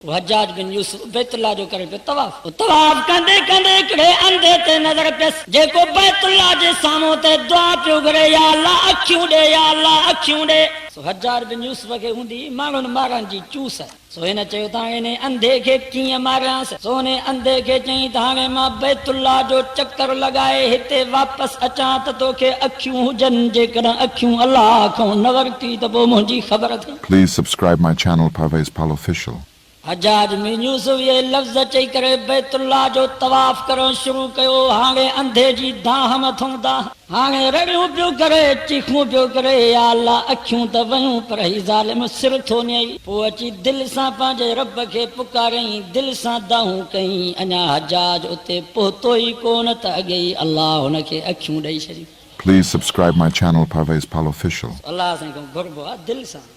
हज्जाज बिन यूसुफ बैतुल्लाह जो करे पे तवाफ तवाफ कंदे कंदे कड़े अंधे ते नजर पेस जेको बैतुल्लाह जे सामो ते दुआ पियो करे या अल्लाह अखियूं दे या अल्लाह अखियूं दे सो हज्जाज बिन यूसुफ के हुंदी माण्हुनि मारण जी चूस सो हिन चयो त हिन अंधे खे कीअं मारियांसि सो हिन अंधे खे चई त हाणे मां बैतुल्लाह जो चक्कर लॻाए हिते वापसि अचां त तोखे अखियूं हुजनि जेकॾहिं अखियूं अल्लाह खां न वरिती त पोइ मुंहिंजी ख़बर थी। Please subscribe my channel Parvez Pal Official. Hajjaj बिन यूसुफ ये लफ्ज़ चई करे बैतुल्लाह जो तवाफ करण शुरू कयो। हाणे अंधे जी दाह मथों दाह हाणे रड़ियूं पियो करे चीखूं पियो करे या अल्लाह अखियूं त वयूं पर ही ज़ालिम सिर थो न्यई। पोइ अची दिलि सां पंहिंजे रब खे पुकारियईं दिलि सां दाहूं कयईं अञा हज्जाज उते पहुतो ई कोन त अॻे ई अल्लाह हुनखे अखियूं ॾेई छॾियूं। Please subscribe my channel Parvez Pal Official. अल्लाह साईं खां घुरबो आहे दिलि सां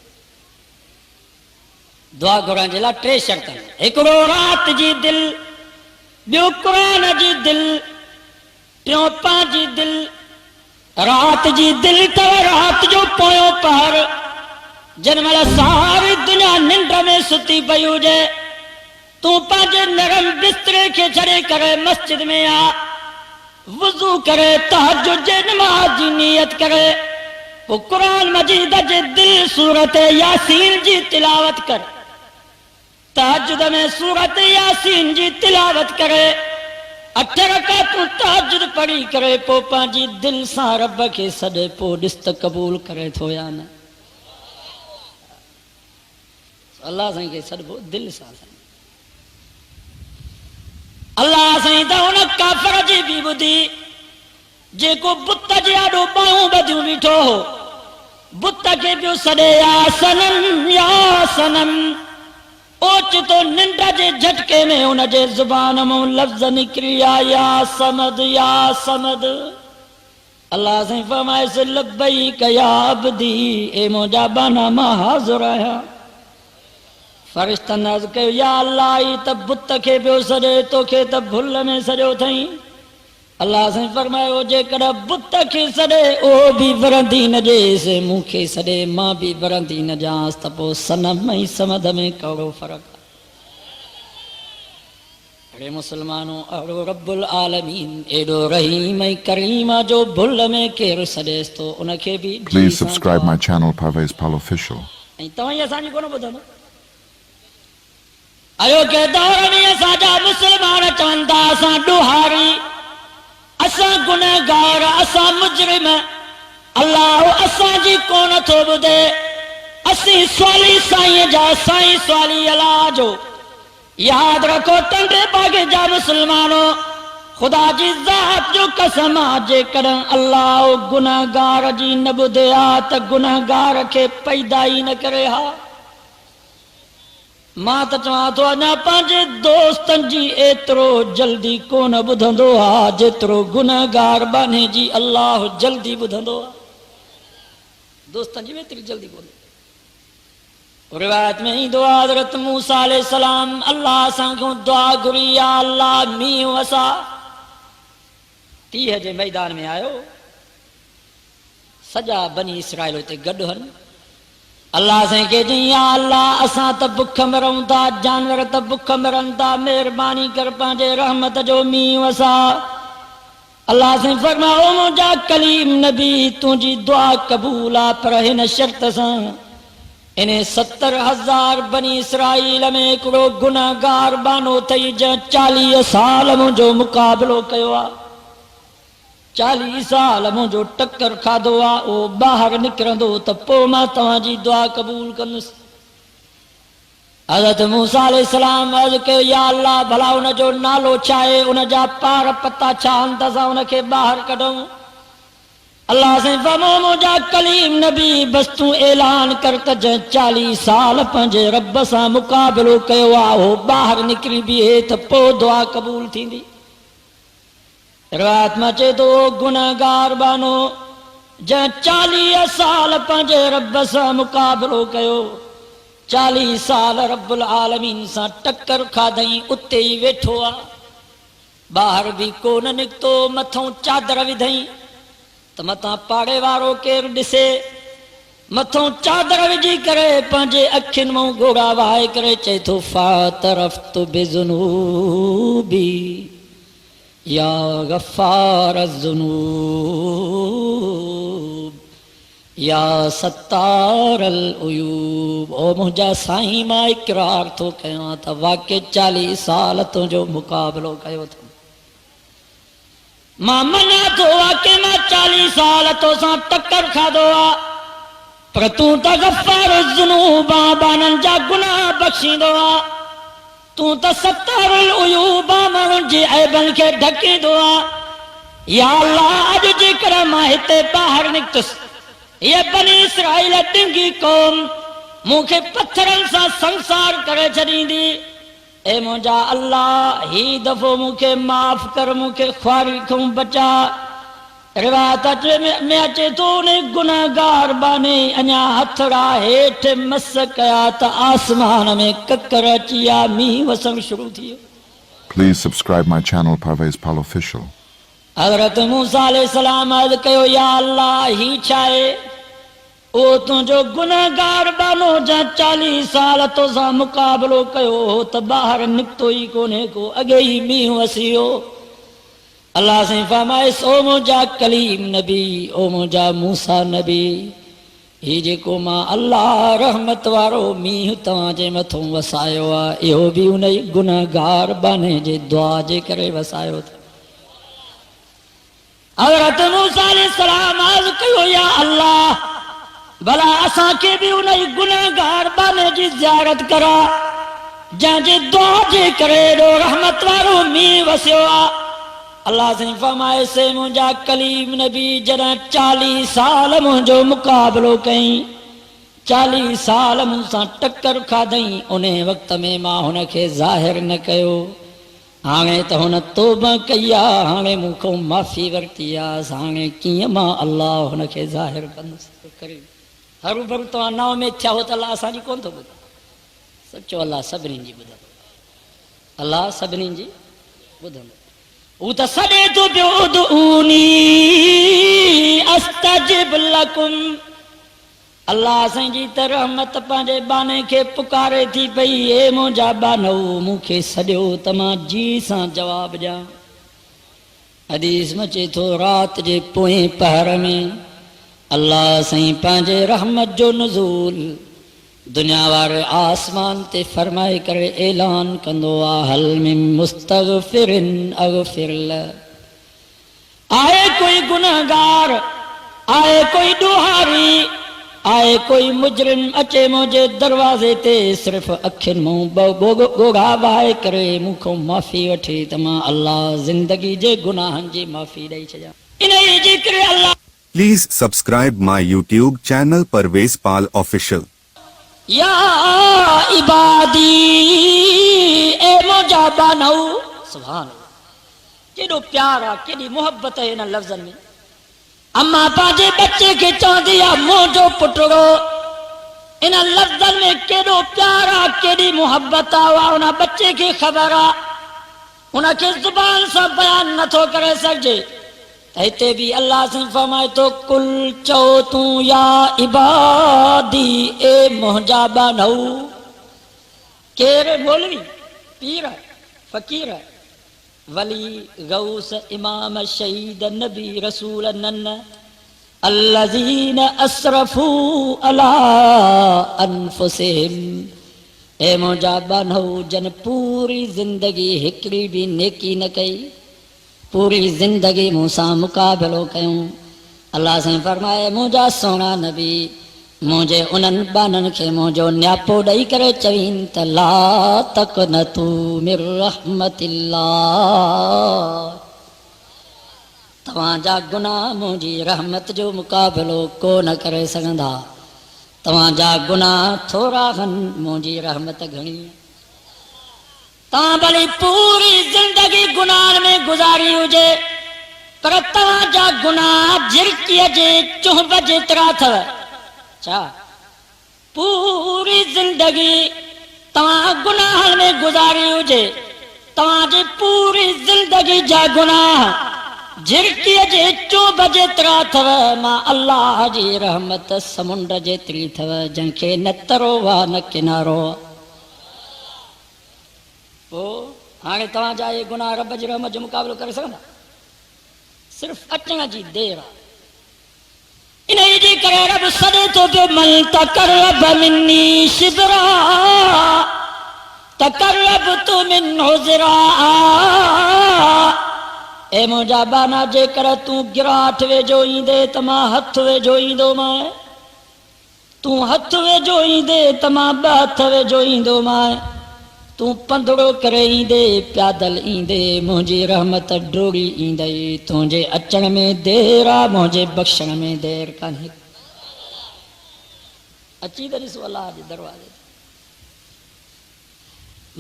दुआ घुरण जे लाइ टे शर्त हिकिड़ो रात जी दिलि ॿियो क़ुरान जी दिलि टियों पंहिंजी दिलि। रात जी दिलि अथव रात जो पोयों पहर जंहिं महिल सारी दुनिया निंड में सुती पई हुजे तूं पंहिंजे नरम बिस्तरे खे छॾे करे मस्जिद में आ वुज़ू करे तहज्जुद जी नमाज़ जी नियत करे पोइ क़ुरान मजीद जे दिलि सूरत यासीन जी तिलावत कर तहज्जुद में सूरत यासीन जी तिलावत करे 8 रकातूं तहज्जुद पढ़ी करे पोइ पंहिंजी दिलि सां रब खे सॾे पोइ ॾिस त क़बूल करे थो या न। अल्लाह साईं खे सॾिबो दिलि सां अल्लाह साईं त हुन काफ़िर जी बि ॿुधी जेको बुत जे आॾो ॿाहूं ॿधियूं बीठो हो बुत खे पियो सॾे या सनम ओचितो निंड जे झटके में हुनजे ज़ुबान मां लफ़्ज़ निकिरी या समद या समद। अल्लाह साईं फरमाइसि लब्बैक या अब्दी ए मुंहिंजा बाना मां हाज़िर आहियां। फ़रिश्तनि अर्ज़ कयो या अल्लाह ई त बुत खे पियो सॾे तोखे त भुल में सॼो अथई। अल्लाह साईं फरमायो जेकॾहिं बुत खे सॾे उहो बि वरंदी न ॾेसि मूंखे सॾे मां बि वरंदी न ॼांसि त पोइ सनम ऐं समद में कहिड़ो फ़र्क़ु आहे। अड़े मुस्लमानो अहिड़ो रब्बुल आलमीन एॾो रहीम ऐं करीम आहे जो भुल में केरु सॾेसि थो उनखे बि। Please subscribe my channel Parvez Pal Official. ऐं तव्हां असांजी कोन ॿुधंदो अयोग्य दौर में असांजा मुस्लमान चवनि था असां ॾोहारी असां गुनहगार असां मुजरिम अल्लाह असांजी कोन थो ॿुधे असीं स्वाली साईं जा साईं स्वाली अलाह जो। यादि रखो टंडे बागे जा मुस्लमानो ख़ुदा जी ज़ात जो कसम आहे जेकॾहिं अल्लाह गुनहगार जी न ॿुधे हा त गुनहगार खे पैदा ई न करे हा। मां त चवां थो अञा पंहिंजे दोस्तनि जी एतिरो जल्दी कोन ॿुधंदो आहे जेतिरो गुनहगार बाने जी अल्लाह जल्दी ॿुधंदो आहे। दोस्तनि जी एतिरी जल्दी कोन। रिवायत में ईंदो आहे हज़रत मूसा अलैहिस्सलाम अल्लाह सां दुआ घुरी या अल्लाह मींहुं वसा 30 जे मैदान में आयो सॼा बनी इसराइल हुते गॾु हन। अल्लाह साईं खे चई या अल्लाह असां त बुख मरूं था जानवर त बुख मरनि था महिरबानी कर पंहिंजे रहमत जो मींहुं वसा। अल्लाह साईं फरमायो मुंहिंजा कलीम नबी तुंहिंजी दुआ क़बूल आहे पर हिन शर्त सां इन 70,000 बनी इसराइल में हिकिड़ो गुनहगार बानो अथई जंहिं 40 साल मुंहिंजो मुक़ाबिलो कयो आहे 40 साल मुंहिंजो टक्कर खाधो आहे उहो ॿाहिरि निकिरंदो त पोइ मां तव्हांजी दुआ क़बूल कंदुसि। हज़रत मूसा अलैहिस्सलाम अर्ज़ कयो या अल्लाह भला हुनजो नालो छा आहे हुनजा पार पता छा आहिनि त असां हुनखे ॿाहिरि कढूं। अल्लाह साईं फरमायो मुंहिंजा कलीम नबी बसि तूं ऐलान कर त जंहिं 40 साल पंहिंजे रब सां मुक़ाबिलो कयो आहे उहो ॿाहिरि निकिरी बीहे त पोइ दुआ क़बूल थींदी। रिवायत में चए थो गुनहगार बानो जंहिं 40 साल पंहिंजे रब सां मुक़ाबिलो कयो 40 साल रब्बुल आलमीन सां टक्कर खाधई उते ई वेठो आहे ॿाहिरि बि कोन निकितो मथां चादर विधई त मथां पाड़े वारो केरु ॾिसे मथों चादर विझी करे पंहिंजे अखियुनि मां घोड़ा वहाए करे चए थो फातरफ्तु बिज़ुनूबी या गफ़ार ज़ुनूब या सत्तारल उयूब। ओ मुंहिंजा साईं मां इक़रार थो कयां त वाक़ई 40 साल तुंहिंजो मुक़ाबिलो कयो अथमि। मां मञा थो वाक़ई मां 40 साल तोसां टक्कर खाधो आहे, पर तूं त गफ़ार ज़ुनूब बाननि जा गुनाह बख़्शींदो आहे। तूं त सत्तारल उयूब माण्हुनि जी ऐबनि खे ढकींदो आहे। या अल्लाह अॼु जेकर मां हिते ॿाहिरि निकितुसि, ये बनी इसराइल ढिंगी कौम मूंखे पत्थरनि सां संसार करे छॾींदी। ए मुंहिंजा अल्लाह ही दफ़ो मूंखे माफ़ कर, मूंखे ख्वारी खां बचा। रिवायत में अचे थो उन गुनाहगार बाने अञा हथड़ा हेठि मस कया त आसमान में ककर अची विया, मींहुं वसणु शुरू थी वियो। Please subscribe my channel Parvez Pal Official. हज़रत मूसा अलैहिस्सलाम अर्ज़ कयो, या अल्लाह ही छा आहे? ओ तुंहिंजो गुनाहगार बानो जा 40 साल तोसां मुक़ाबिलो कयो त ॿाहिरि निकितो ई कोन्हे को, अॻे ई मींहुं वसी वियो। अल्लाह साईं फरमाइस, ओ मुंहिंजा कलीम नबी, ओ मुंहिंजा मूसा नबी, ही जेको मां अल्लाह रहमत वारो मींहुं तव्हांजे मथां वसायो आहे, इहो बि उन ई गुनाहगार बाने जे दुआ जे करे वसायो अथव। हज़रत मूसा अलैहिस्सलाम अर्ज़ कयो, या अल्लाह भला असांखे बि उन ई गुनाहगार बाने जी ज़ियारत करा जंहिंजे दुआ जे करे एॾो रहमत वारो मींहुं वसियो आहे। अल्लाह साईं फरमाए से मुंहिंजा कलीम नबी जॾहिं 40 साल मुंहिंजो मुक़ाबिलो कई, 40 साल मूंसां टक्कर खाधई, उन वक़्त में मां हुनखे ज़ाहिर न कयो। हाणे त हुन तौबा कई आहे, हाणे मूंखां माफ़ी वरिती आहे, हाणे कीअं मां अल्लाह हुनखे ज़ाहिर कंदुसि करे। हरू भरू तव्हां नव में थिया हो त अल्लाह असांजी कोन थो ॿुधे। सचो अल्लाह सभिनी जी ॿुधंदो, अल्लाह सभिनी जी ॿुधंदो। हू त सॾे थो पियो उदऊनी अस्तजिब लकुम। अल्लाह साईं जी त रहमत पंहिंजे बाने खे पुकारे थी पई, हे मुंहिंजा बानो मूंखे सॾियो त मां जी सां जवाब ॾियां। हदीस में अचे थो, राति जे पोएं पहर में अल्लाह साईं पंहिंजे रहमत जो नुज़ूल दुनिया वारे आसमान ते फरमाए करे ऐलान कंदो आहे, हल मिन मुस्तगफिरिन अगफिर लह। आए कोई गुनाहगार, आए कोई ॾोहारी, आए कोई मुजरिम, अचे मुंहिंजे दरवाज़े ते सिर्फ़ अखियुनि मां ॻोढ़ा वहाए करे मूंखां माफ़ी वठे त मां अल्लाह ज़िंदगी जे गुनाहनि जी माफ़ी ॾेई छॾियां। इन जे करे अल्लाह Please subscribe my YouTube channel Parvez Pal Official. या इबादी, ए मुंहिंजा बानो, सुभान अल्लाह, केॾो प्यार आहे, केॾी मोहब्बत आहे इन लफ़्ज़नि में। अम्मा पंहिंजे बच्चे खे चवंदी आहे मुंहिंजो पुटड़ो, इन लफ़्ज़नि में केॾो प्यार आहे, केॾी मोहब्बत आहे। उन बच्चे खे ख़बर आहे, उनखे ज़ुबान सां बयान नथो करे सघिजे। हिते भी अल्लाह से फरमाए तो कुल चो तू या इबादी, ए मुंहिंजा बानो। केर मौलवी, पीर, फकीर, वली, गौस, इमाम, शहीद, नबी, रसूल, नन्न, अल्लज़ीन असरफू अला अनफुसिहिम। ए मुंहिंजा बानो जन पूरी जिंदगी हिकिड़ी भी नेकी न कई, पूरी जिंदगी मूंसां मुक़ाबिलो कयूं। अल्लाह साईं फरमाए, मुंहिंजा सोना नबी मुंहिंजे उन्हनि बाननि खे मुंहिंजो न्यापो ॾेई करे चवनि त ला तक़नतू मिर रहमतिल्लाह। तव्हांजा गुनाह मुंहिंजी रहमत जो मुक़ाबिलो को न करे सघंदा। तव्हांजा गुनाह थोरा आहिनि, मुंहिंजी रहमत घणी। तव्हां भली पूरी जिंदगी गुनाह में गुज़ारी हुजे, पर तव्हांजा गुनाह झिरकीअ जे चुंभ जेतिरा अथव। छा पूरी जिंदगी तव्हां गुनाह में गुज़ारी हुजे, तव्हांजी पूरी जिंदगी जा गुनाह झिरकीअ जे चोब जेतिरा अथव मां अल्लाह जी रहमत समुंड जेतिरी अथव जंहिंखे न तरो वा न किनारो। पोइ हाणे तव्हांजा इहे गुनाह रब जी रहमत जो मुक़ाबिलो करे सघंदा? सिर्फ़ अचण जी देर आहे। इन जे करे रब सॾे थो पियो मन तक़रब मिन्नी शिबरा तक़रब तू मिन हुज़रा। ए मुंहिंजा बाना जेकर तूं गिराठ वेझो ईंदे त मां हथ वेझो ईंदो मां, तूं हथ वेझो ईंदे त मां ॿ हथ वेझो ईंदो मां, तूं पंधड़ो करे ईंदे प्यादल ईंदे मुंहिंजी रहमत डोड़ी ईंदई। तुंहिंजे अचण में देर आहे मुंहिंजे बख़्शण में देर कान्हे। अची त ॾिसो अलाह जे दरवाज़े।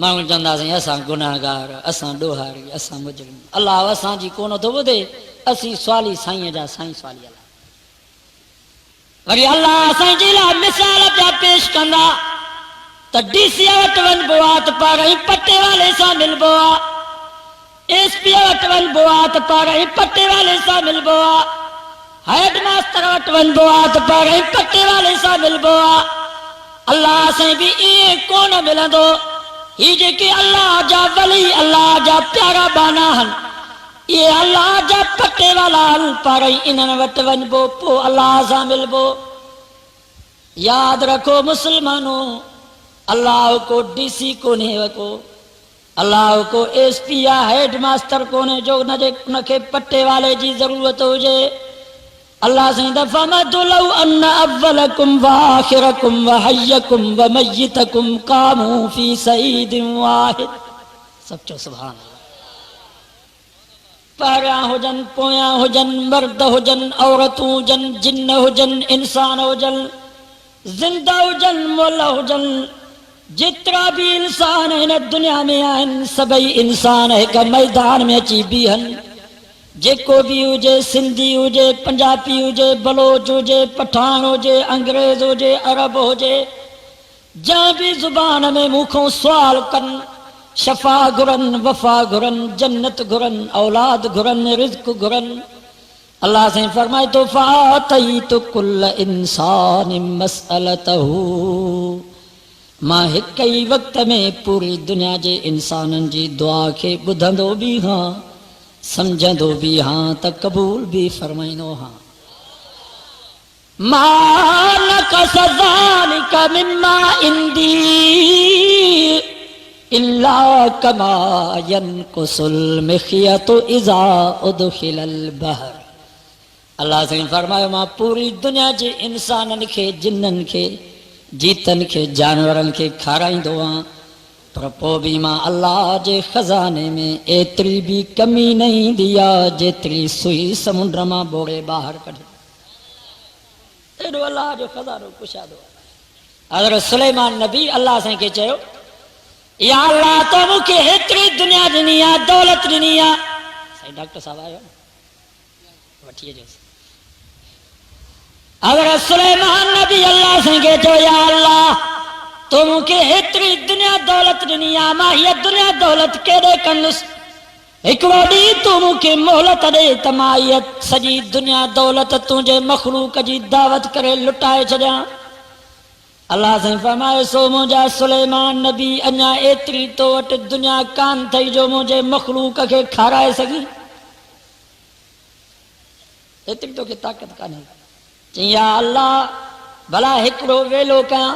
माण्हू चवंदासीं असां गुनाहगार, असां ॾोहारी, असां मुजरिम। अलाह असांजी कोन थो ॿुधे, असीं सवाली साईं जा साईं सवाली अलाह। वरी अलाह असांजे लाइ मिसाल पिया पेश कंदा त डीसी वटि वञिबो आहे त पहिरीं पटे वाले सां मिलबो आहे, एसपी वटि वञिबो आहे त पहिरीं पटे वाले सां मिलबो आहे, हेड मास्टर वटि वञिबो आहे त पहिरीं पटे वाले सां मिलबो आहे। अलाह साईं बि ईअं कोन मिलंदो। ही जेके अल्लाह जा वली, अल्लाह जा प्यारा बाना आहिनि, इहे अल्लाह जा पटे वाला आहिनि। पहिरीं इन्हनि वटि वञिबो पोइ अल्लाह सां मिलबो। यादि रखो मुस्लमानो, अल्लाह को डीसी कोन्हे को, अल्लाह को एसपी या हेड मास्टर कोन्हे जो उनखे पटे वाले जी ज़रूरत हुजे। अल्लाह साईं दफ़मदु लौ अन्न अव्वलकुम व आखिरकुम व हय्यकुम व मय्यितकुम कामू फी सईदिन वाहिद। सचो सुभान अल्लाह। पहिरियां हुजनि पोयां हुजनि, मर्द हुजनि औरतूं हुजनि, जिन हुजनि इंसान हुजनि, ज़िंदा हुजनि मोल हुजनि, जेतिरा बि इंसान हिन दुनिया में आहिनि सभई इंसान हिकु मैदान में अची बीहनि। जेको बि हुजे, सिंधी हुजे, पंजाबी हुजे, बलोच हुजे, पठान हुजे, अंग्रेज़ हुजे, अरब हुजे, जंहिं बि ज़ुबान में मूंखों सुवाल कनि, शफ़ा घुरनि, वफ़ा घुरनि, जन्नत घुरनि, औलाद घुरनि, रिज़्क़ घुरनि। अल्लाह साईं फरमाए थो फ़ातईतु कुल्ल इंसान मसअलतहू। मां हिक ई वक़्त में पूरी दुनिया जे इंसाननि जी दुआ खे ॿुधंदो बि हां, समझंदो भी हाँ त कबूल भी फरमाइनो हाँ। मानक सज़ालिक मिम्मा इंदी इल्ला कमा यनकुसुल मिखयतु इज़ा उदखिलल बहर। अल्लाह साईं फरमायो मां पूरी दुनिया जे इंसाननि खे, जिन्ननि खे, जीतनि खे, जानवरनि खे खाराईंदो आहियां, पर पोइ बि मां अल्लाह जे खज़ाने में एतिरी बि कमी न ईंदी आहे जेतिरी सुई समुंड मां बोड़े ॿाहिरि कढे। एॾो अल्लाह जो खज़ानो कुशादो आहे। हज़रत सुलेमान नबी अल्लाह साईं खे चयो, या अल्लाह तो मूंखे हेतिरी दुनिया ॾिनी आहे, दौलत ॾिनी आहे। साईं डॉक्टर साहब आयो वठी अचोसि। हज़रत सुलेमान नबी अल्लाह साईं खे चयो, या अल्लाह तो मूंखे हेतिरी दुनिया दौलत ॾिनी आहे, मां हीअ दुनिया दौलत केॾे कंदुसि? हिकिड़ो ॾींहुं तूं मूंखे मोहलत ॾे त मां हीअ सॼी दुनिया दौलत तुंहिंजे मखलूक जी दावत करे लुटाए छॾियां। अल्लाह साईं फरमाए सो मुंहिंजा सुलेमान नबी अञा एतिरी तो वटि दुनिया कान अथई जो मुंहिंजे मखलूक खे खाराए सघी। एतिरी तोखे ताक़त कान्हे। चई या अल्लाह भला हिकिड़ो वेलो कयां,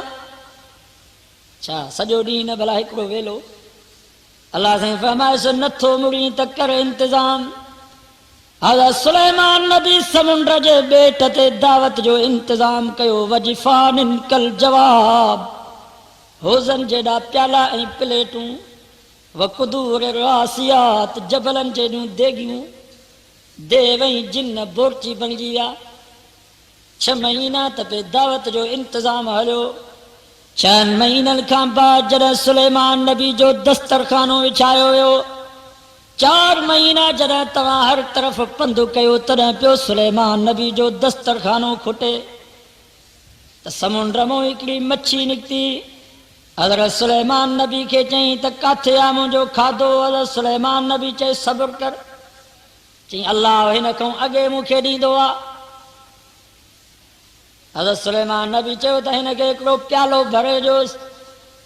छा सॼो ॾींहुं न भला हिकिड़ो वेलो? अल्लाह साईं फरमाए नथो मुड़ी त कर इंतज़ाम। हज़रत सुलेमान नबी समुंड जे ॿेट ते दावत जो इंतज़ाम कयो। वजिफानिन कल जवाब, होज़न जेॾा प्याला ऐं प्लेटूं, वकुदूर रासियात, जबलनि जेॾियूं देगियूं, देव ऐं जिन बोरची बणिजी विया। 6 महीना त पे दावत जो इंतज़ाम हलियो। 6 महीननि खां बाद जॾहिं सुलेमान नबी जो दस्तरखानो विछायो वियो, 4 महीना जॾहिं तव्हां हर तरफ़ पंधु कयो, तॾहिं पियो सुलेमान नबी जो दस्तरखानो खुटे त समुंड मां हिकिड़ी मच्छी निकिती। हज़रत सुलेमान नबी खे चई त काथे आहे मुंहिंजो खाधो? हज़रत सुलेमान नबी चए सब्र कर, चई अल्लाह हिन खां अॻे मूंखे ॾींदो आहे। हज़रत सुलेमान नबी चयो त हिनखे हिकिड़ो प्यालो भरे ॾियोसि।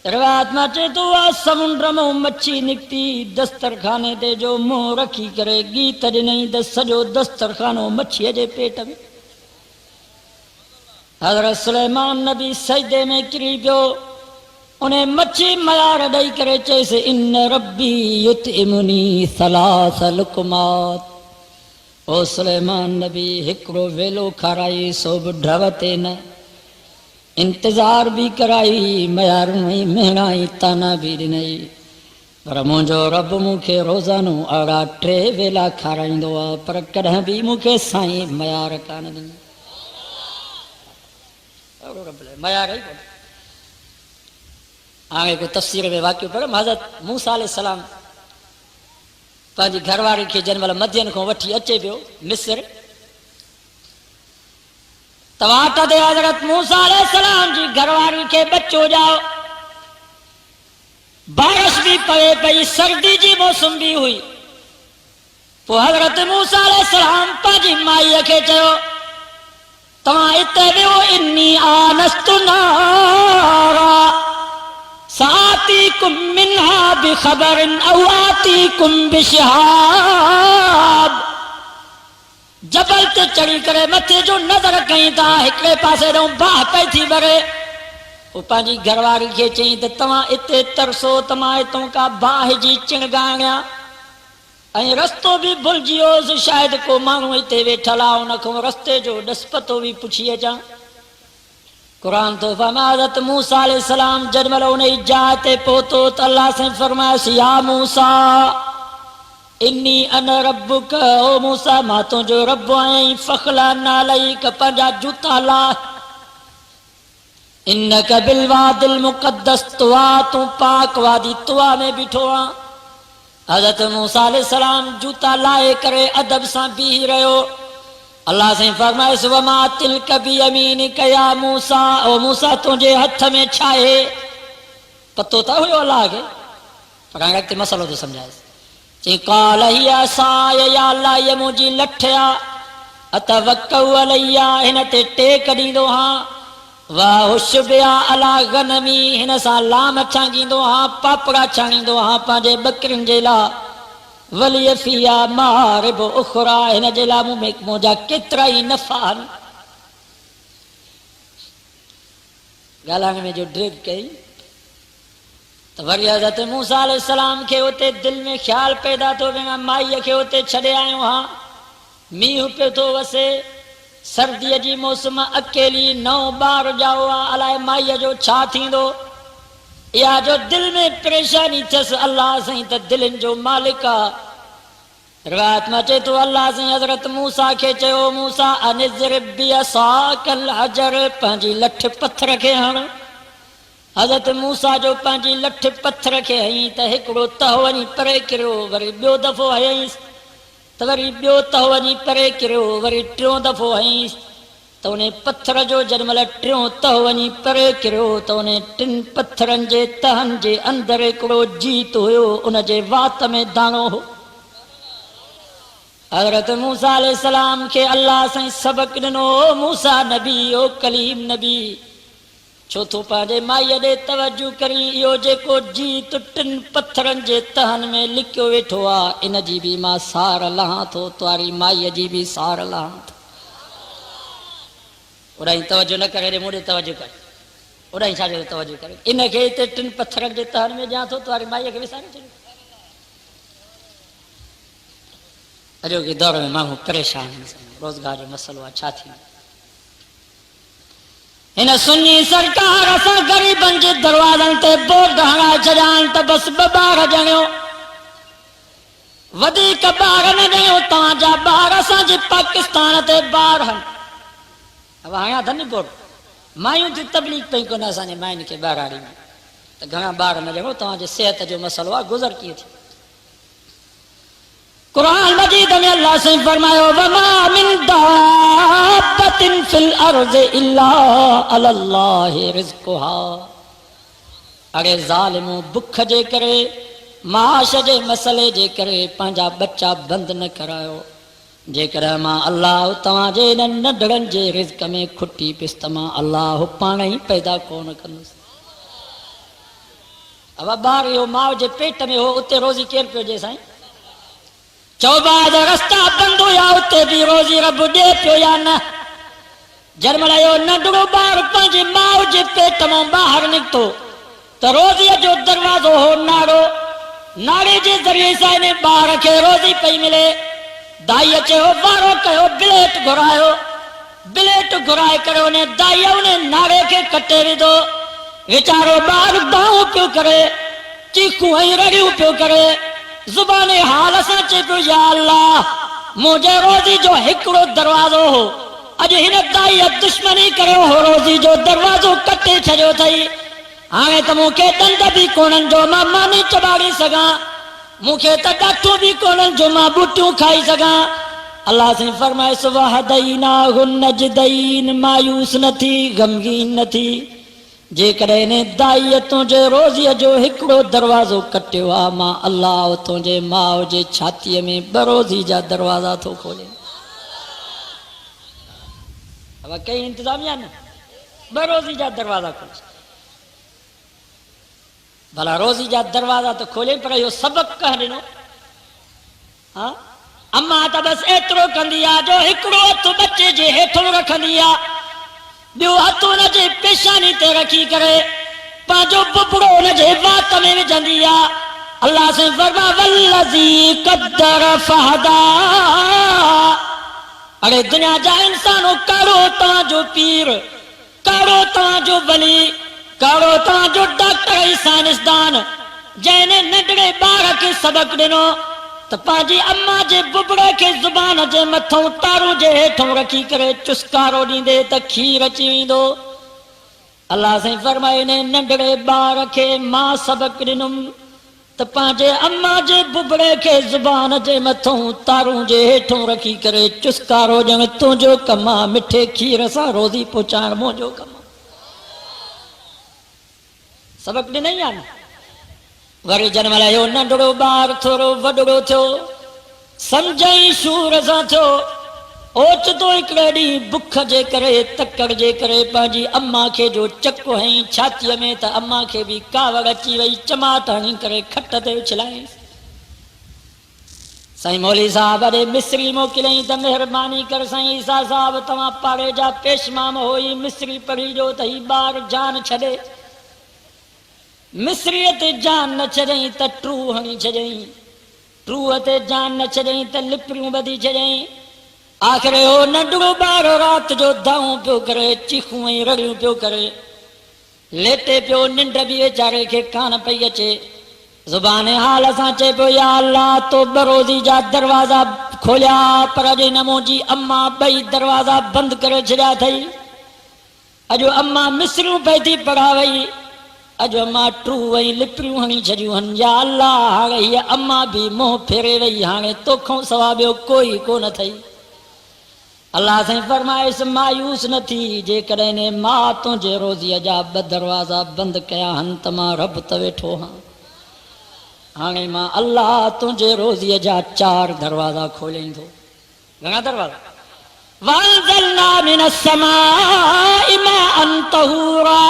रिवायत में अचे थो समुंड में मच्छी निकिती, दस्तरखाने ते जो मुंहुं रखी करे गीत ॾिनई त सॼो दस्तरखानो मच्छीअ जे पेट में। हज़रत सुलेमान नबी सजदे में किरी पियो। उन मच्छी मयार ॾेई करे चयसि इन रब्बी युतइमुनी सलास लुकमात। ओ सुलेमान नबी हिकिड़ो वेलो खाराई सो बि ढव ते न, इंतज़ार भी कराई, मयारूं मेहणाई ताना भी ॾिनई, पर मुंहिंजो रब मूंखे रोज़ानो अहिड़ा 3 वेला खाराईंदो आहे, पर कॾहिं बि मूंखे साईं मयार कान ॾिनी। मयार ई कोन। हाणे को तफ़सीर में वाक़ियो पढ़ो। हज़रत मूसा अलैहिस्सलाम पंहिंजी घरवारी खे जंहिं महिल मदियन खां वठी अचे पियो मिस्र, तवाट ते हज़रत मूसा अलैहिस्सलाम जी घरवारी खे बच्चो ॼाओ। बारिश भी पवे पई, सर्दी जी मौसम भी हुई। पोइ हज़रत मूसा अलैहिस्सलाम पंहिंजी माईअ खे चयो तव्हां हिते वियो, इन्नी आनस्तु नारा सातीकुम मिन्हा बिखबरिन औ आतीकुम बिशिहाब। जबल ते चढ़ी करे मथे जो नज़र कई था, हिकिड़े पासे ॾांहुं बाह पई थी भरे। पोइ पंहिंजी घरवारी खे चई त तव्हां हिते तरसो, त मां हितां का बाह जी चिणगा आणियां, ऐं रस्तो बि भुलिजी वियोसि, शायदि को माण्हू हिते वेठल आहे, उन खां रस्ते जो ॾस पतो बि पुछी अचां। क़ुरान तो फरमाए हज़रत मूसा अलैहिस्सलाम जंहिं महिल उन जाइ ते पहुतो त अल्लाह साईं फरमायोसि या मूसा इन्नी अना रब्बुक, ओ मूसा मां तुंहिंजो रब आहीं, फखला नालैक पंहिंजा जूता ला, इन्नक बिल वादिल मुक़द्दस तुआ, तूं पाक वादी तुआ में बीठो आ। हज़रत मूसा अलैहिस्सलाम जूता लाए करे अदब सां बीह रहियो। अल्लाह साईं फरमाइस वमा तिलक बियमीनिक या मूसा, ओ मूसा तुंहिंजे हथ में छा आहे? पतो त हुयो अल्लाह खे, पर हाणे अॻिते मसलो थो सम्झाएसि। चई काल हिया साय या अल्लाह ये मुंहिंजी लठ आ, अतवक्कउ अलैया हिन ते टेक ॾींदो हां, वाह हुशबिया अला गनमी हिन सां लाम छांगींदो हां, पापड़ा छाणींदो हां पंहिंजे बकरियुनि जे लाइ, वलियफिया मारिब उखरा हिन जे लाइ मूं में मुंहिंजा केतिरा ई नफ़ा आहिनि। ॻाल्हाइण में जो ड्रिग कई त वरी हज़रत मूसा अलैहिस्सलाम खे उते दिलि में ख़्यालु पैदा थियो, मां माईअ खे उते छॾे आयो हां, मींहुं पियो थो वसे, सर्दीअ जी मौसम, अकेली 9 ॿार ॼाओ आहे, अलाए माईअ जो छा थींदो। इहा जो दिलि में परेशानी थियसि, अल्लाह साईं त दिलनि जो मालिक आहे। रिवायत में अचे थो अल्लाह साईं हज़रत मूसा खे चयो मूसा अनिज़रिब बिअसाकल हजर, पंहिंजी लठ पत्थर खे हण। हज़रत मूसा जो पंहिंजी लठ पत्थर खे हईं त हिकिड़ो तह वञी परे किरियो, वरी ॿियो दफ़ो हयईंसि त वरी ॿियो तह वञी परे किरियो, वरी 3 दफ़ो हयईंसि त उन पत्थर जो जंहिं महिल 3 तह वञी परे किरियो त उन 3 पत्थरनि जे तहनि जे अंदरि हिकिड़ो जीत हुयो, उन जे वात में दाणो हो। हज़रत मूसा अलैहिस्सलाम खे अल्लाह साईं सबक ॾिनो, मूसा नबी ओ कलीम नबी, छो तो पंहिंजे माईअ ॾे तवजो करी, इहो जेको जीत 3 पत्थरनि जे तहनि में लिकियो वेठो आहे, इन जी बि मां सार लहां थो, तुंहिंजी माईअ जी बि सार लहां थो। उॾाई तवजो न करे, मूं ॾे तवजो कर, उॾाई छा जो तवजो करे, इनखे हिते 3 पत्थरनि जे तहनि में ॾियां थो, तुंहिंजी माईअ खे विसारे छॾियो। अॼोके दौर में माण्हू परेशान आहिनि, रोज़गार जो मसलो आहे, छा थींदो। हिन सुन्नी सरकार असां ग़रीबनि जे दरवाज़नि ते बोर्ड हणाए छॾिया आहिनि त बसि 2 ॿार ॼणियो, वधीक ॿार न ॼणियो, तव्हांजा ॿार असांजे पाकिस्तान ते ॿार आहिनि। अब हणिया अथनि बोर्ड, मायूं जी तबलीग पई कोन असांजे मायुनि खे ॿारहाड़ी में, त घणा ॿार न ॼणो, तव्हांजे सिहत जो मसलो आहे, गुज़र कीअं थी। कुरान मजीद में अल्लाह से फरमायो वमा मिन दाब्बतिन फिल अर्ज़ इल्ला अलल्लाहि रिज़्क़ुहा। अरे ज़ालिमो बुख जे करे, माश जे मसले जे करे पंहिंजा बच्चा बंदि न करायो, जेकर मां अल्लाह तव्हांजे नंढड़नि जे रिज़्क़ में खुटी पिस त मां अल्लाह पाण ई पैदा कोन कंदुसि। अब ॿार इहो माउ जे पेट में हो, उते रोज़ी केरु पियो ॾे साईं? चौबा जा रस्ता बंद हुया, उते बि रोज़ी रब ॾे पियो या न? जन्म इहो नंढड़ो ॿार पंहिंजी माउ जे पेट मां ॿाहिरि निकितो त रोज़ीअ जो दरवाज़ो हो नाड़ो। नाड़े जे ज़रिए सां इन ॿार खे रोज़ी पई मिले। दाईअ चयो वारो कयो, ब्लेट घुरायो। ब्लेट घुराए करे उन दाईअ उन नाड़े खे कटे विधो। वीचारो ॿार बाहूं पियो करे, चीखूं ऐं रड़ियूं पियो करे, ज़ुबाने हाल सां चए पियो या अल्लाह, मुंहिंजे रोज़ी जो हिकिड़ो दरवाज़ो हो, अॼु हिन दाईअ दुश्मनी करियो हो, रोज़ी जो दरवाज़ो कटे छॾियो अथई। हाणे त मूंखे ॾंद बि कोन्हनि जो मां मानी चॿाड़ी सघां, मूंखे त ॾाठूं बि कोन्हनि जो मां बूटियूं खाई सघां। अल्लाह साईं फरमाए सुवहदैनाहु नजदैन, मायूस न थी, गमगीन न थी। जेकॾहिं इन दाईअ तुंहिंजे रोज़ीअ जो हिकिड़ो दरवाज़ो कटियो आहे, मां अल्लाह तुंहिंजे माउ जे छातीअ में ॿ रोज़ी जा दरवाज़ा थो खोले। अब कई इंतज़ामिया न ॿ रोज़ी जा दरवाज़ा खोले। भला रोज़ी जा दरवाज़ा त खोले, पर इहो सबक़ कंहिं ॾिनो? हा, अम्मा त बसि एतिरो कंदी आहे जो हिकिड़ो हथु बचे जे हेठों रखंदी आहे, ॿियो हथु हुन जे पेशानी ते रखी करे पंहिंजो बुबड़ो हुन जे वात में विझंदी आहे। अल्लाह से फरमा वल्लज़ी क़द्दर फहदा। अरे दुनिया जा इंसानो, काड़ो तव्हांजो पीर, काड़ो तव्हांजो वली, काड़ो तव्हांजो डॉक्टर ऐं साइंसदान, जंहिं नंढड़े ॿार खे सबक़ ॾिनो त पंहिंजी अम्मा जे बुबड़े खे ज़ुबान जे मथां तारू जे हेठों रखी करे चुस्कारो ॾींदे त खीर अची वेंदो। अल्लाह साईं फरमाए ने नंढड़े ॿार खे मां सबक़ ॾिनुमि त पंहिंजे अम्मा जे बुबड़े खे ज़ुबान जे मथां तारू जे हेठों रखी करे चुस्कारो ॼण तुंहिंजो कमु आहे, मिठे खीर सां रोज़ी पहुचाइण मुंहिंजो कमु आहे। सबक़ ॾिनई आहे न। वरी जन्म इहो नंढड़ो ॿार थोरो वॾड़ो थियो, सम्झई शूर सां थियो, ओचितो हिकिड़े ॾींहुं बुख जे करे, तकड़ जे करे पंहिंजी अम्मा खे जो चको हईं छातीअ में त अम्मा खे बि कावड़ अची वई, चमाट हणी करे खट ते उछलाई। साईं मौली साहब अॾे मिस्री मोकिलियईं त महिरबानी कर साईं ईसा साहब, तव्हां पाड़े जा पेशमाम होई, मिस्री पढ़ी ॾियो त ही ॿार जान छॾे। मिस्रीअ ते जान न छॾई त ट्रू हणी छॾई, ट्रूअ ते जान न छॾई त लिपरियूं ॿधी छॾई। आख़िर हो नंढड़ो ॿार राति जो दाऊं पियो करे, चीखूं ऐं रड़ियूं पियो करे, लेटे पियो, निंड बि वीचारे खे कान पई अचे। ज़ुबाने हाल सां चए पियो या अल्लाह, तो बरोज़ी जा दरवाज़ा खोलिया, पर अॼु न मुंहिंजी अम्मा ॿई दरवाज़ा बंदि करे छॾिया अथई। अॼु अम्मा मिस्रियूं पई थी पढ़ावई, अॼु अम्मा ट्रू ऐं लिपरियूं हणी छॾियूं आहिनि। या अल्लाह, हाणे हीअ अम्मा बि मुंहुं फेरे वई, हाणे तोखां सवाइ ॿियो कोई कोन अथई। अल्लाह साईं फरमाइसि मायूस न थी, जेकॾहिं ने मां तुंहिंजे रोज़ीअ जा 2 दरवाज़ा बंदि कया आहिनि त मां रब त वेठो हां। हाणे मां अल्लाह तुंहिंजे रोज़ीअ जा 4 दरवाज़ा खोलींदो। घणा दरवाज़ा? वअंज़लना मिनस समाइ माअन तहूरा,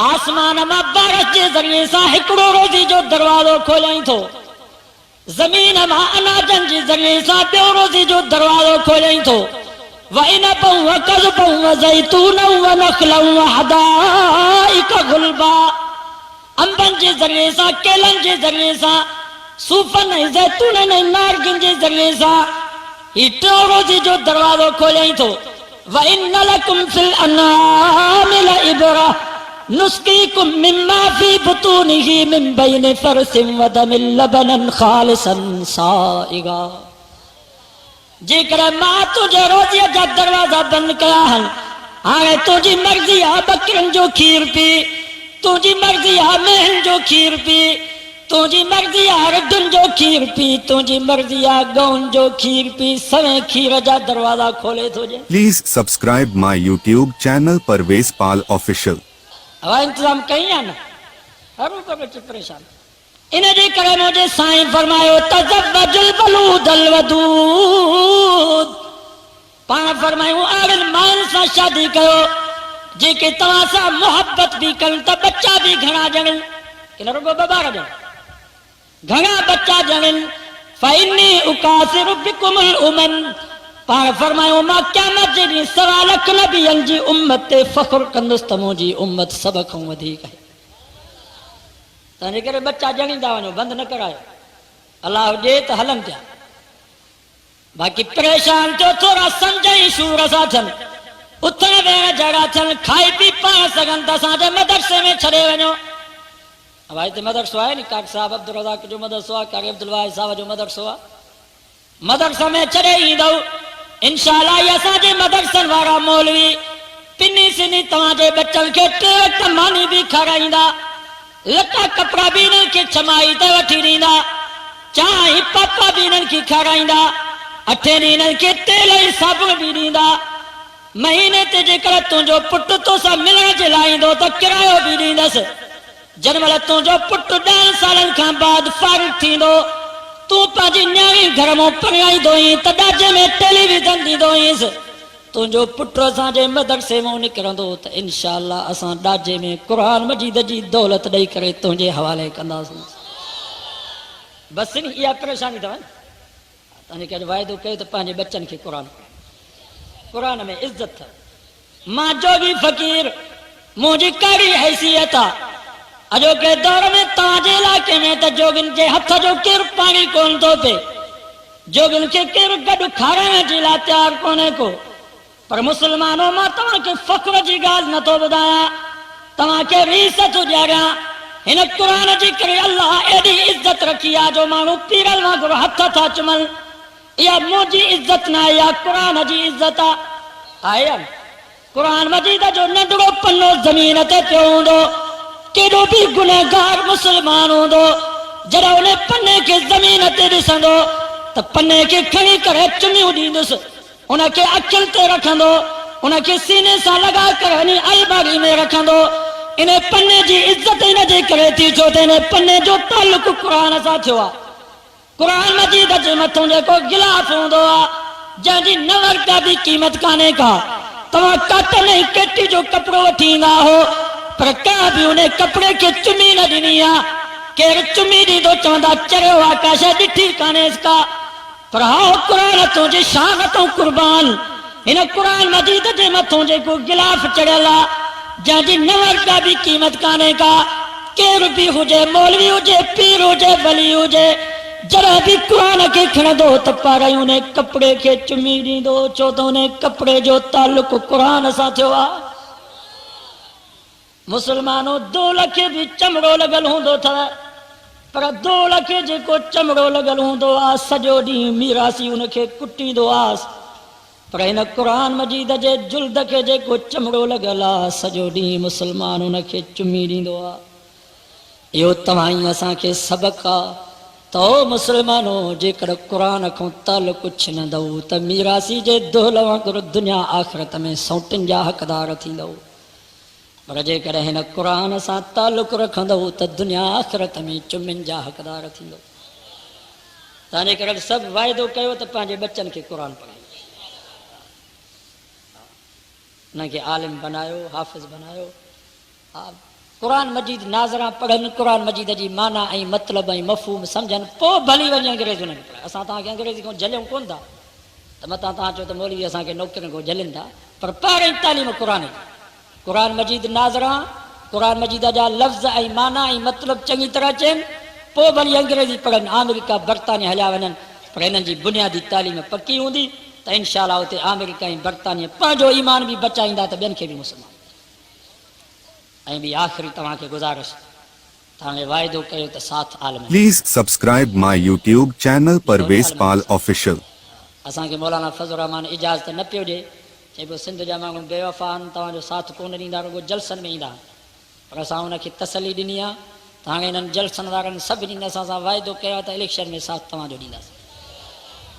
आसमान मां बारिश जे ज़रिए सां हिकिड़ो रोज़ी जो दरवाज़ो खोलियईं थो। ज़मीन मां अनाजनि जे ज़रिए सां ॿियो रोज़ी जो दरवाज़ो खोलियईं थो। वइनबन वकज़बन वज़ैतूनन वनख़लन वहदाइक गुलबा, अंबनि जे ज़रिए सां, केलनि जे ज़रिए सां, सूफ़नि ऐं ज़ैतूननि ऐं नारगिन जे ज़रिए सां ही टियों रोज़ी जो दरवाज़ो खोलियईं थो। वइन्न लकुम फिल अनआमि लइब्रा नुस्कीकुम मिम्मा फी बुतूनिही मिन बैनि फरसिन व दमिन लबनन खालिसन साइगा। जेकर मां तुंहिंजे रोज़ीअ जा दरवाज़ा बंदि कया आहिनि, हाणे तुंहिंजी मर्ज़ी आहे बकरियुनि जो खीर पी, तुंहिंजी मर्ज़ी आहे मेहनि जो खीर पी, तुंहिंजी मर्ज़ी आहे रिढुनि जो खीर पी, तुंहिंजी मर्ज़ी आहे गऊं जो खीर पी, सवें खीर जा दरवाज़ा खोले थो ॾे। Please subscribe my YouTube channel Parvez Pal official. हवा इंतजाम कई आहे न, हरू करो परेशान। इन जे करे मुझे साईं फरमायो तज़व्वजुल बलूदल वदूद, पाण फरमायूं अहिड़नि माण्हुनि सां शादी कयो जेके तव्हां सां मोहब्बत भी कनि त बच्चा भी घणा ॼणनि, इन रुगो ॿ ॿार ॼण घणा बच्चा ॼणनि। फ़इन्नी उकासिरु बिकुमुल उमम, पाण फरमायो मां क़यामत जे ॾींहुं 1.25 लाख नबियनि जी उम्मत ते फ़ख्र कंदुसि त मुंहिंजी उम्मत सभ खां वधीक आहे। तंहिंजे करे बच्चा ॼणींदा वञो, बंदि न करायो, अलाह ॾे त हलनि पिया। बाक़ी परेशान थियो, थोरा सम्झ ऐं शूर सां थियनि, उथण वेहण जहिड़ा थियनि, खाई पी पाण सघनि त असांजे मदरसे में छॾे वञो। भाई हिते मदरसो आहे नी, काक साहब अब्दुल रज़ाक जो मदरसो आहे, कारी अब्दुल वाहिद साहब जो मदरसो आहे, मदरसे में छॾे ईंदव इंशाअल्लाह। असांजे मदरसनि वारा मौलवी पिनी सिनी तव्हांजे बच्चनि खे 3 वक़्त मानी बि खाराईंदा, लटा कपिड़ा बि इन्हनि खे छमाई ते वठी ॾींदा, चांहि पापा बि इन्हनि खे खाराईंदा, 8 ॾींहं इन्हनि खे तेल ऐं साबुण बि ॾींदा। महीने ते जेकर तुंहिंजो पुटु तोसां मिलण जे लाइ ईंदो त किरायो बि ॾींदसि। जंहिंमहिल तुंहिंजो पुटु 10 सालनि खां बाद फारिग थींदो, तूं पंहिंजी न्याणी घर मां परिणाईंदो त ॾाजे में टेलीविज़न ॾींदो हुईसि। तुंहिंजो पुटु असांजे मदरसे मां निकिरंदो त इंशाअल्लाह असां ॾाजे में क़ुरान मजीद जी दौलत ॾेई करे तुंहिंजे हवाले कंदासीं। बसि नी, इहा परेशानी अथव। तव्हांजे करे वाइदो कयो त पंहिंजे बच्चनि खे क़ुरान में इज़त अथव। मां जोगी फ़क़ीर, मुंहिंजी कहिड़ी हैसियत आहे? अॼोके दौर में तव्हांजे इलाइक़े में त जोगिन जे हथ जो केरु पाणी कोन थो पिए, जोगिन खे केरु गॾु खाराइण जे लाइ तयारु कोन्हे को। पर मुस्लमानो, मां तव्हांखे फ़ख्र जी ॻाल्हि नथो ॿुधायां, तव्हांखे रीस थो ॾियारियां। हिन क़ुरान जी करे अलाह एॾी इज़त रखी आहे जो माण्हू पीरल वांगुरु हथ था चुमनि। इहा मुंहिंजी इज़त न आहे, इहा क़ुरान जी इज़त आहे। क़ुरान मजीद जो नंढड़ो पन्नो ज़मीन ते पियो हूंदो, केॾो बि गुनहगार मुस्लमान हूंदो, जॾहिं उन पन्ने खे ज़मीन ते ॾिसंदो त पन्ने खे खणी करे चुमियूं ॾींदुसि, उनखे अखियुनि ते रखंदो, उनखे सीने सां लॻाए करे वञी अलमारी में रखंदो। इन पन्ने जी इज़त इन जे करे थी छो त इन पन्ने जो तालुक क़ुरान सां थियो आहे। क़ुरान मजीद जे मथां जेको गिलाफ हूंदो आहे, जंहिंजी 9 रुपया बि क़ीमत कान्हे का, तव्हां काटन ऐं केटी जो कपिड़ो वठी ईंदा हो, पर का बि उन कपिड़े खे चुमी न ॾिनी आहे। केरु चुमी ॾींदो चवंदा चरियो आकाश ॾिठी कान्हेसि का। पर हाओ क़ुरान तुंहिंजी शान तूं कुर्बान, हिन क़ुरान मजीद जे मथां जेको गिलाफ चढ़ियल आहे, जंहिंजी 9 रुपया बि क़ीमत कान्हे का, केरु बि हुजे, मौलवी हुजे, पीर हुजे, वली हुजे, जॾहिं बि क़ुरान खे खणंदो त पहिरियों उन कपिड़े खे चुमी ॾींदो, छो त उन कपिड़े जो तालुक क़ुरान सां थियो आहे। मुस्लमानो, दोल खे बि चमड़ो लॻल हूंदो अथव, पर दोल खे जेको चमड़ो लॻल हूंदो आहे, सॼो ॾींहुं मीरासी उनखे कुटींदो आहे। पर हिन क़ुरान मजीद जे जुल्द खे जेको चमड़ो लॻल आहे, सॼो ॾींहुं मुस्लमान उनखे चुमी ॾींदो आहे। इहो तव्हां ई असांखे सबक़ आहे त ओ मुस्लमानो, जेकर क़ुरान खां तालुक छिनंदव त मीरासी जे दोल वांगुरु दुनिया आख़िरत में सौटिन जा हक़दार थींदव। पर जेकर हिन क़ुरान सां तालुक रखंदव त दुनिया आख़िरत में चुमिन जा हक़दार थींदव। तव्हांजे करे सभु वाइदो कयो त पंहिंजे बच्चनि खे क़ुरान पढ़ायो, उनखे आलिम बनायो, हाफ़िज़ बनायो। क़ुरान मजीद नाज़रा पढ़नि, क़ुरान मजीद जी माना ऐं मतिलब ऐं मफ़हूम सम्झनि, पोइ भली वञी अंग्रेज़ी उनखे पढ़ायो। असां तव्हांखे अंग्रेज़ी खां झलियूं कोन था त मतां तव्हां चओ त मौलवी असांखे नौकरियुनि खां झलनि था, पर पहिरीं तालीम क़ुरान जी। क़ुरान मजीद नाज़रा, क़ुरान मजीद जा लफ़्ज़ ऐं माना ऐं मतिलब चङी तरह अचनि, पोइ वरी अंग्रेज़ी पढ़नि, अमेरिका बरतानिया हलिया वञनि। पर हिननि जी बुनियादी तालीम पकी हूंदी त इंशाअल्लाह उते अमेरिका ऐं बरतानिया पंहिंजो ईमान बि बचाईंदा त ॿियनि खे बि मुस्लमान। ऐं ॿी आख़िरी तव्हांखे गुज़ारिश, तव्हांखे वाइदो कयो त साथ आलम। Please subscribe my YouTube channel Parvez Pal official. असांखे मौलाना फज़लुर रहमान इजाज़त न पियो ॾिए, चइबो सिंध जा माण्हू बेवफ़ा आहिनि, तव्हांजो साथ कोन ॾींदा, रुगो जलसनि में ईंदा। पर असां हुनखे तसली ॾिनी आहे त हाणे हिननि जलसनि वारनि सभिनी असां सां वाइदो कयो आहे त इलेक्शन में साथ तव्हांजो ॾींदासीं।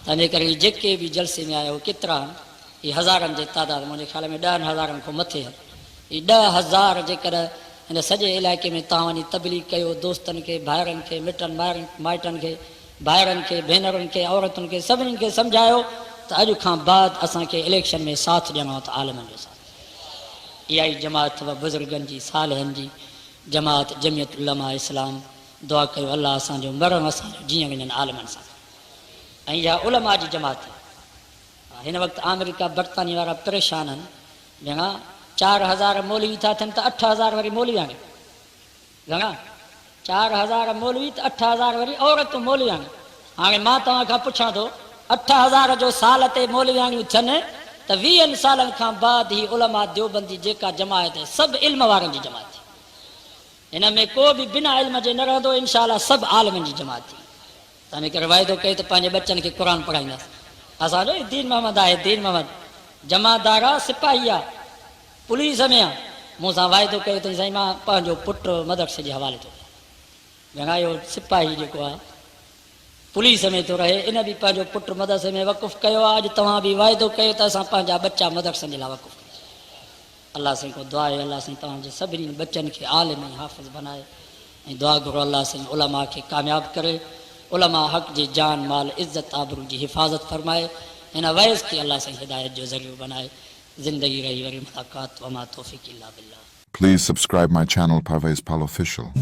तंहिंजे करे जेके बि जलसे में आया हो केतिरा आहिनि, ही हज़ारनि जे तादाद, मुंहिंजे ख़्याल में 10,000 खां मथे आहिनि। ही 10,000 जेकर हिन सॼे इलाइक़े में तव्हां वञी तबलीग कयो, दोस्तनि खे, भाइरनि खे, मिटनि माइटनि खे, भाइरनि खे, भेनरुनि खे, औरतुनि खे, सभिनीनि खे सम्झायो त अॼु खां बाद असांखे इलेक्शन में साथ ॾियणो आहे त आलमनि जो साथ। इहा ई जमात अथव बुज़ुर्गनि जी, सालहनि जी जमात, जमियत उलमा इस्लाम। दुआ कयो अल्लाह असांजो मरण असांजो जीअं वञनि आलमनि सां। ऐं इहा उलमा जी जमात हिन वक़्तु अमेरिका बर्तानिया वारा परेशान आहिनि। घणा 4000 मौलवी था थियनि त 8000 वरी मौलवी आणे। घणा 4000 मौलवी त 8000 वरी औरतूं मौलवी आणे। हाणे मां तव्हां खां पुछां थो 8000 जो साल ते मौलवियाणियूं थियनि त 20 सालनि खां बाद ही उलमा देवबंदी जेका जमायत आहे सभु इल्म वारनि जी जमात थी। हिन में को बि बिना इल्म जे न रहंदो। इंशाअल्लाह सभु आलमनि जी जमात थी। तव्हां करे वाइदो कयो त पंहिंजे बच्चनि खे क़ुर पढ़ाईंदासीं। असांजो दीन मोहम्मद आहे, दीन मोहम्मद जमादार आहे, सिपाही आहे, पुलिस में आहे। मूंसां वाइदो कयो त साईं मां पंहिंजो पुटु मदरसे जे हवाले थो कयां। घणा इहो सिपाही जेको आहे पुलिस में थो रहे, इन बि पंहिंजो पुटु मदरसे में वक़ुफ़ु कयो आहे। अॼु तव्हां बि वाइदो कयो त असां पंहिंजा बच्चा मदरसनि जे लाइ वक़ुफ़ु कयूं। अल्लाह साईं को दुआ आहे अल्लाह साईं तव्हांजे सभिनी बच्चनि खे आलिम ऐं हाफ़िज़ बनाए ऐं दुआ घुरो अल्लाह साईं उलमा खे कामयाबु करे, उलमा हक़ जी जान माल इज़त आबरू जी हिफ़ाज़त फरमाए। हिन वैस खे अल्लाह साईं हिदायत जो ज़रियो बनाए। ज़िंदगी रही वरी मुलाक़ात, वमा तौफ़ीक़ इल्ला बिल्लाह। Please subscribe my channel Parvez Pal Official.